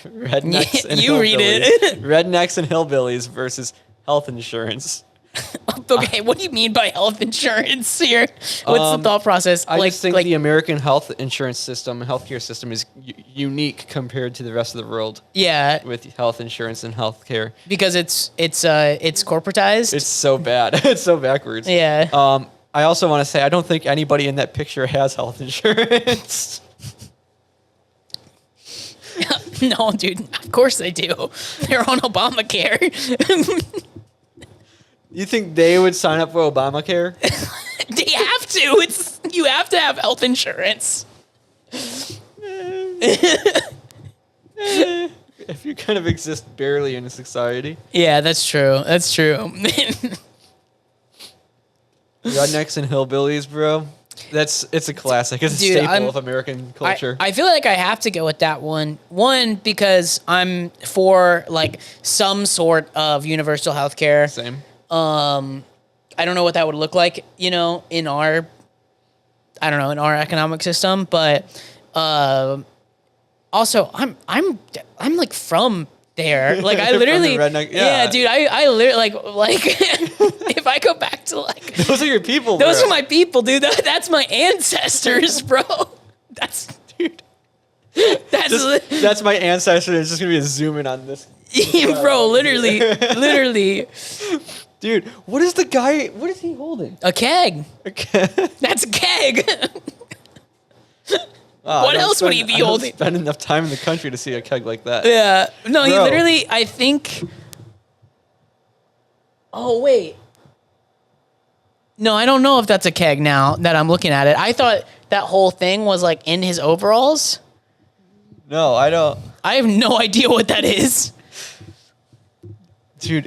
Rednecks and You read it. Rednecks and hillbillies versus health insurance. Okay, what do you mean by health insurance here? What's the thought process? I just think the American health insurance system, healthcare system, is unique compared to the rest of the world. Yeah, with health insurance and healthcare, because it's corporatized. it's so bad. It's so backwards. Yeah. I also want to say I don't think anybody in that picture has health insurance. No, dude. Of course they do. They're on Obamacare. You think they would sign up for Obamacare? They have to. You have to have health insurance. If you kind of exist barely in a society. Yeah, that's true. That's true. Rednecks and hillbillies, bro. It's a classic. It's a staple of American culture. I feel like I have to go with that one. One, because I'm for like some sort of universal health care. Same. I don't know what that would look like, in our economic system, but also I'm like from there. Like I literally, yeah, dude. I literally like if I go back to like those are your people. Those are my people, dude. That's my ancestors, bro. That's my ancestor. It's just gonna be a zoom in on this, bro. Literally. Dude, what is he holding? A keg. A keg. That's a keg. What else would he be holding? I don't spend enough time in the country to see a keg like that. Yeah. No, Bro. he literally, I think. Oh, wait. No, I don't know if that's a keg now that I'm looking at it. I thought that whole thing was like in his overalls. No, I don't. I have no idea what that is. Dude,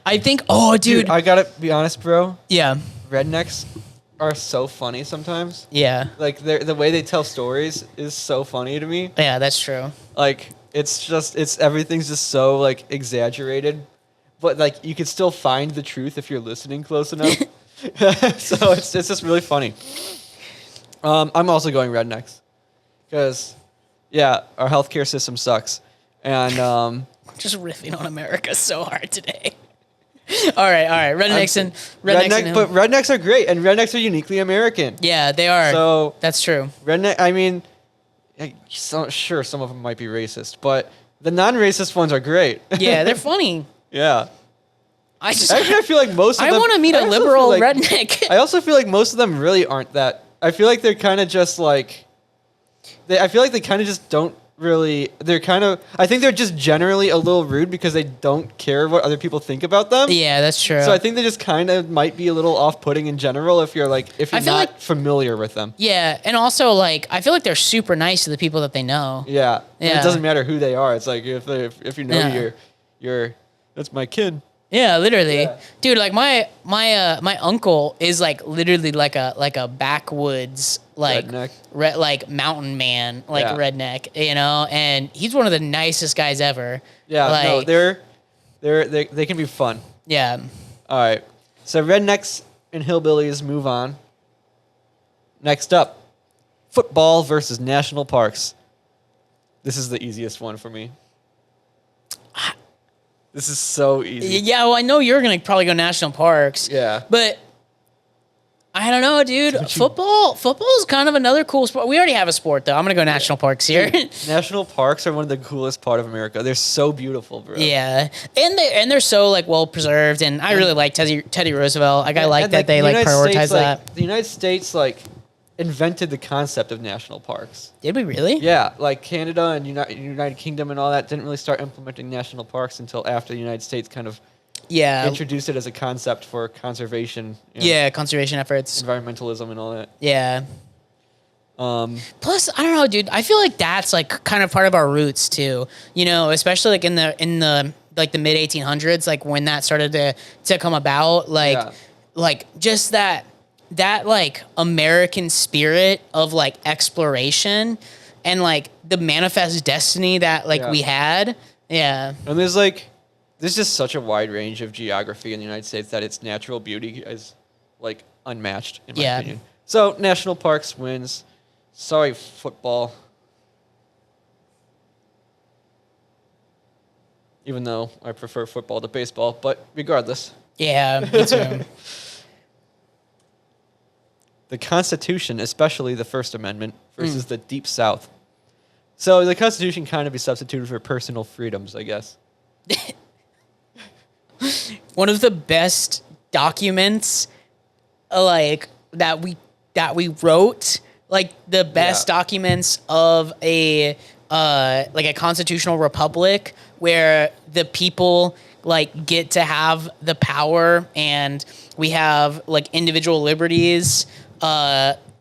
I think. Oh, dude. I gotta be honest, bro. Yeah. Rednecks are so funny sometimes. Yeah. Like the way they tell stories is so funny to me. Yeah, that's true. Like everything's just so like exaggerated, but like you could still find the truth if you're listening close enough. So it's just really funny. I'm also going Rednecks because yeah, our healthcare system sucks, and just riffing on America so hard today. All right. Rednecks but rednecks are great, and rednecks are uniquely American. Yeah, they are. So that's true. I mean, sure, some of them might be racist, but the non-racist ones are great. Yeah, they're funny. Yeah. I feel like most of them. I want to meet a liberal redneck. I also feel like most of them really aren't that. I feel like they're kind of just like. I feel like they kind of just don't really. They're kind of. I think they're just generally a little rude because they don't care what other people think about them. Yeah, that's true. So I think they just kind of might be a little off-putting in general if you're not familiar with them. Yeah, and also like I feel like they're super nice to the people that they know. Yeah. It doesn't matter who they are. It's like if you know you're that's my kid. Yeah, literally, dude. Like my uncle is like literally like a backwoods like mountain man, like redneck, and he's one of the nicest guys ever. Yeah, like, no, they can be fun. Yeah. All right, so rednecks and hillbillies move on. Next up, football versus national parks. This is the easiest one for me. This is so easy. Yeah, well, I know you're going to probably go national parks. Yeah. But I don't know, dude. Football is kind of another cool sport. We already have a sport, though. I'm going to go national parks here. National parks are one of the coolest part of America. They're so beautiful, bro. Yeah. And they're so, like, well-preserved. And I really like Teddy Roosevelt. Like, I like that they, like, prioritize that. The United States, like, invented the concept of national parks. Did we really? Yeah, like Canada and United Kingdom and all that didn't really start implementing national parks until after the United States kind of introduced it as a concept for conservation. Conservation efforts, environmentalism, and all that. Yeah. Plus, I don't know, dude. I feel like that's like kind of part of our roots too. Especially like in the like the mid 1800s, like when that started to come about, like just that like American spirit of like exploration and like the manifest destiny that like we had. Yeah. And there's just such a wide range of geography in the United States that its natural beauty is like unmatched in my opinion. So national parks wins. Sorry, football. even though I prefer football to baseball. But regardless, Yeah, me too. the Constitution, especially the First Amendment, versus the Deep South. So the Constitution kind of be substituted for personal freedoms, I guess. One of the best documents, like that we wrote, like the best documents of a like a constitutional republic where the people like get to have the power and we have like individual liberties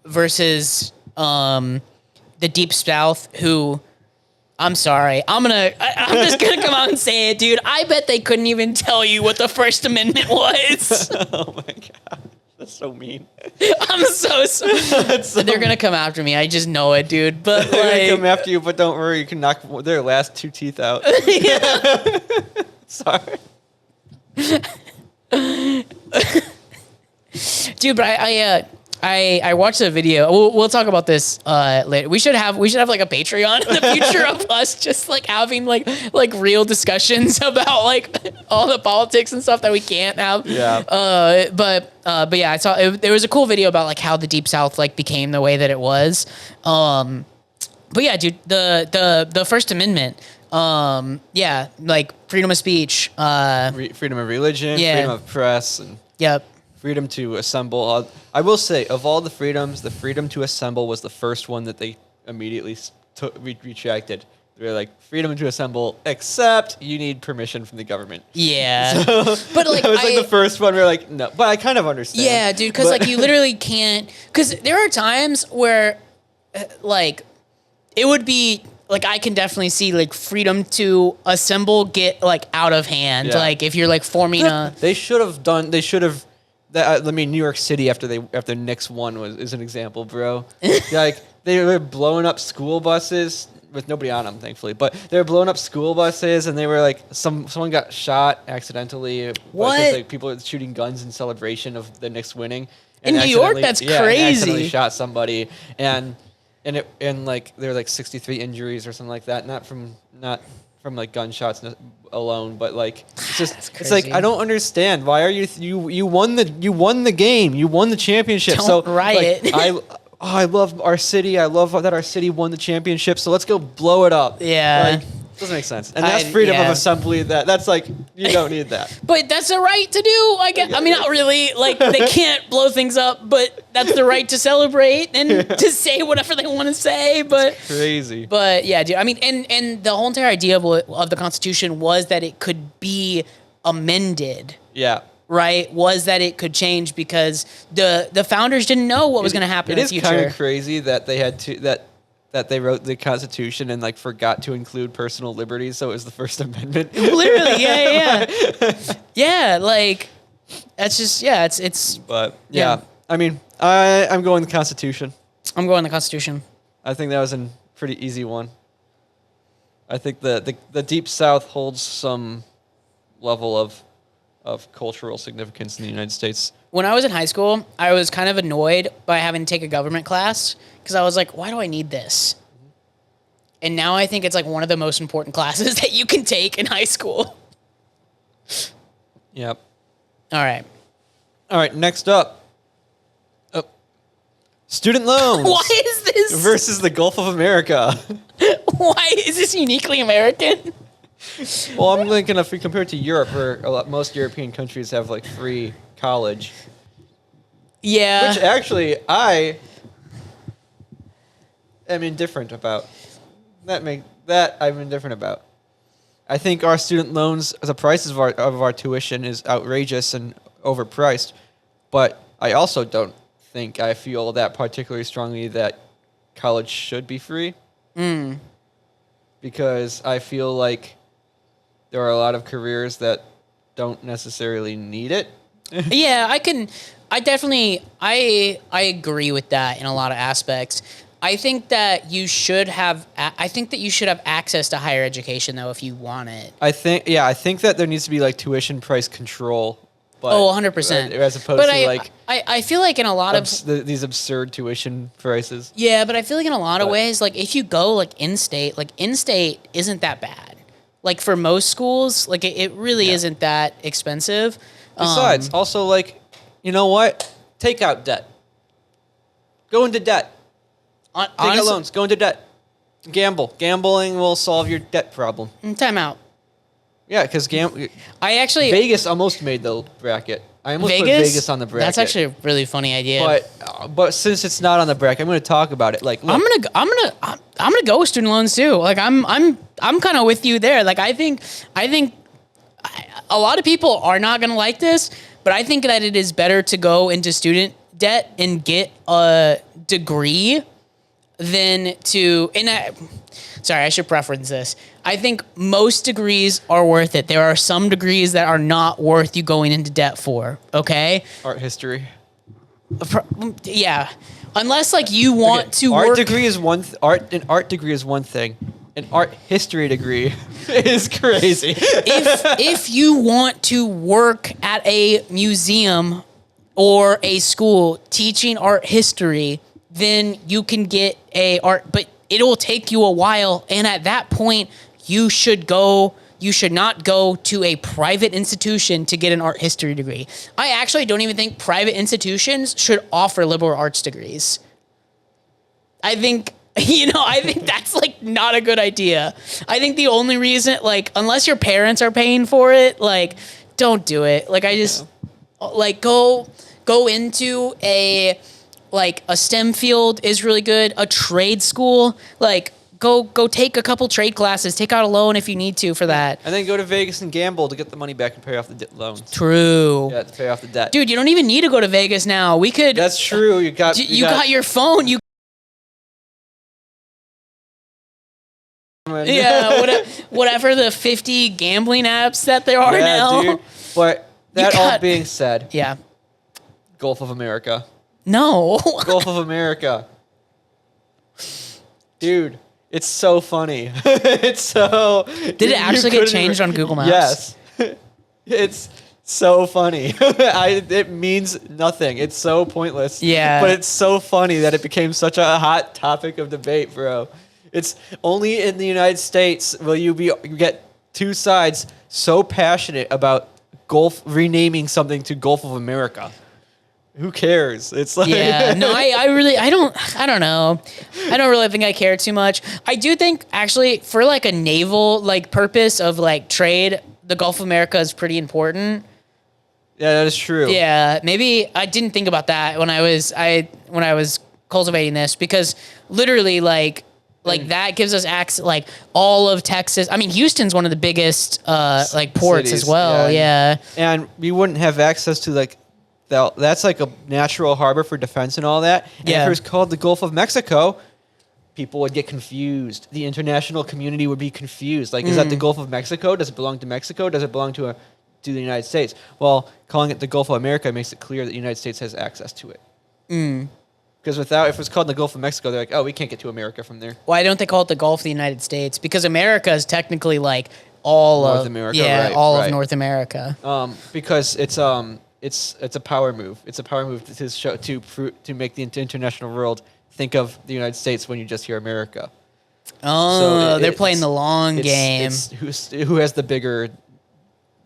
versus the Deep South, who I'm sorry, I'm just gonna come out and say it, dude. I bet they couldn't even tell you what the First Amendment was. Oh my god, that's so mean. I'm so sorry. They're gonna come after me. I just know it, dude. But They're like, gonna come after you, but don't worry, you can knock their last 2 teeth out. Sorry. dude, but I watched a video. We'll talk about this later. We should have like a Patreon in the future of us just like having like real discussions about like all the politics and stuff that we can't have. Yeah. But yeah, I saw there was a cool video about like how the Deep South like became the way that it was. But yeah, dude, the First Amendment. Yeah, like freedom of speech. Freedom of religion. Yeah. Freedom of press. And Yep. freedom to assemble. I will say, of all the freedoms, the freedom to assemble was the first one that they immediately retracted. They were like, freedom to assemble, except you need permission from the government. Yeah. But like, That was like the first one. We were like, no, but I kind of understand. yeah, dude, because like you literally can't. Because there are times where, like, it would be like I can definitely see like freedom to assemble get like out of hand. Yeah. Like if you're like forming a. They should have done. They should have. I mean, New York City after Knicks won is an example, bro. Like they were blowing up school buses with nobody on them, thankfully. But they were blowing up school buses, and they were like someone got shot accidentally. What? Because, like, people were shooting guns in celebration of the Knicks winning. In New York, that's and accidentally crazy. shot somebody, and like there were like 63 injuries or something like that. Not from like gunshots alone, but like it's just it's like crazy. I don't understand, why are you won the game, you won the championship. Don't so riot. like, I love our city, I love that our city won the championship, so let's go blow it up. Yeah. Like, doesn't make sense. And that's freedom of assembly. That's like, you don't need that. But that's the right to do, I guess. I mean, not really. Like, they can't blow things up, but that's the right to celebrate and to say whatever they want to say. But Crazy. But yeah, dude. I mean, and the whole entire idea of the Constitution was that it could be amended. Yeah. Right? Was that it could change because the founders didn't know what was going to happen in the future. It is kind of crazy that they had to that they wrote the Constitution and like forgot to include personal liberties, so it was the First Amendment. Literally, yeah. Yeah, like that's just it's. But yeah. I mean, I'm going the Constitution. I'm going the Constitution. I think that was a pretty easy one. I think the Deep South holds some level of cultural significance in the United States. When I was in high school, I was kind of annoyed by having to take a government class because I was like, why do I need this? And now I think it's like one of the most important classes that you can take in high school. Yep. All right. Next up. Student loans. Why is this? Versus the Gulf of America. Why is this uniquely American? Well, I'm thinking if we compare it to Europe, where most European countries have like free college. Yeah. Which actually I am indifferent about. That I'm indifferent about. I think our student loans, the prices of our tuition is outrageous and overpriced, but I also don't think I feel that particularly strongly that college should be free. Because I feel like there are a lot of careers that don't necessarily need it. Yeah, I definitely agree with that in a lot of aspects. I think that you should have access to higher education though if you want it. I think that there needs to be like tuition price control. But 100%. As opposed to I feel like in a lot of these absurd tuition prices. Yeah, but I feel like in a lot of ways, like if you go like in-state isn't that bad. like for most schools, like it really isn't that expensive. Besides, also like, you know what? Take out debt. Go into debt. Take out loans. Go into debt. Gamble. Gambling will solve your debt problem. Time out. Yeah, because I actually Vegas almost made the bracket. I almost put Vegas on the bracket. That's actually a really funny idea. But since it's not on the bracket, I'm going to talk about it. Like, look, I'm gonna go with student loans too. Like I'm kind of with you there. Like I think a lot of people are not gonna like this, but I think that it is better to go into student debt and get a degree than to. Sorry, I should preference this. I think most degrees are worth it. There are some degrees that are not worth you going into debt for. Okay. Art history. Yeah, unless like you want to art work. Degree is one. An art degree is one thing. An art history degree is crazy. if you want to work at a museum or a school teaching art history, then you can get a art, but it will take you a while. And at that point, you should not go to a private institution to get an art history degree. I actually don't even think private institutions should offer liberal arts degrees. I think that's like not a good idea. I think the only reason, like, unless your parents are paying for it, like, don't do it. Like, I just, like, go into a STEM field is really good. A trade school, like, go take a couple trade classes. Take out a loan if you need to for that. And then go to Vegas and gamble to get the money back and pay off the loans. True. Yeah, to pay off the debt. Dude, you don't even need to go to Vegas now. We could. That's true. You got your phone. Whatever the 50 gambling apps that there are now. Dude. But that all being said, yeah, Gulf of America. No. Gulf of America. Dude, it's so funny. It's so... Did it actually get changed on Google Maps? Yes. It's so funny. It means nothing. It's so pointless. Yeah. But it's so funny that it became such a hot topic of debate, bro. It's only in the United States will you get two sides so passionate about renaming something to Gulf of America. Who cares? It's like no, I don't know. I don't really think I care too much. I do think actually for like a naval like purpose of like trade, the Gulf of America is pretty important. Yeah, that is true. Yeah, maybe I didn't think about that when I was cultivating this, because literally like that gives us access, like all of Texas. I mean, Houston's one of the biggest like ports cities, as well. Yeah. And we wouldn't have access to like that's like a natural harbor for defense and all that. And if it was called the Gulf of Mexico, people would get confused. The international community would be confused. Like, is that the Gulf of Mexico? Does it belong to Mexico? Does it belong to the United States? Well, calling it the Gulf of America makes it clear that the United States has access to it. Because if it was called the Gulf of Mexico, they're like, oh, we can't get to America from there. Why don't they call it the Gulf of the United States? Because America is technically like all North of America. Yeah, right, all right. of North America. Because it's a power move. It's a power move to make the international world think of the United States when you just hear America. Oh, so they're playing the long game. Who has the bigger,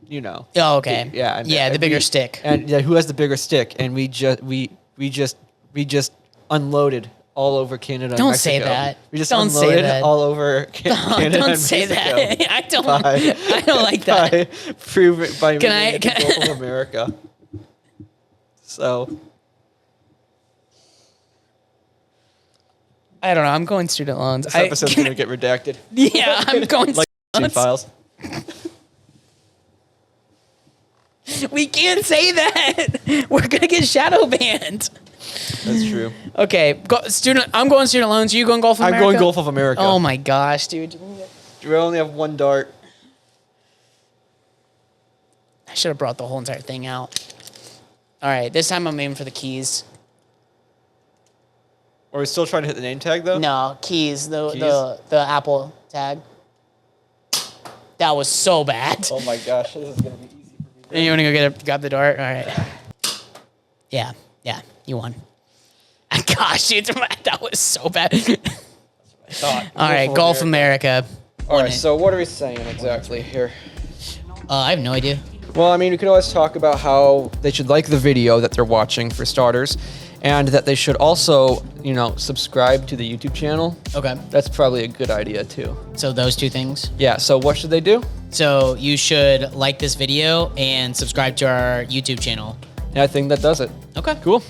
you know? Oh, okay. The bigger stick. And who has the bigger stick? And we just unloaded all over Canada. Don't and Mexico. say that. We just don't unloaded say that. all over Canada. Don't and say Mexico. that. I don't like that. Prove it by Can the Gulf of America. So I don't know. I'm going student loans. this episode's gonna get redacted. Yeah, I'm going like student files. We can't say that. We're gonna get shadow banned. That's true. Okay, I'm going student loans. You going Gulf of America? I'm going Gulf of America. Oh my gosh, dude. We only have one dart. I should have brought the whole entire thing out. All right, this time I'm aiming for the keys. Are we still trying to hit the name tag though? No, keys. The Apple tag. That was so bad. Oh my gosh, this is gonna be easy for me. You want to go grab the dart? All right. Yeah, you won. Gosh, dude, that was so bad. Thought. All right, Gulf America. All right, so what are we saying exactly here? I have no idea. Well, I mean, we could always talk about how they should like the video that they're watching, for starters, and that they should also, you know, subscribe to the YouTube channel. Okay. That's probably a good idea, too. So those two things. Yeah, so what should they do? So you should like this video and subscribe to our YouTube channel. And I think that does it. Okay. Cool.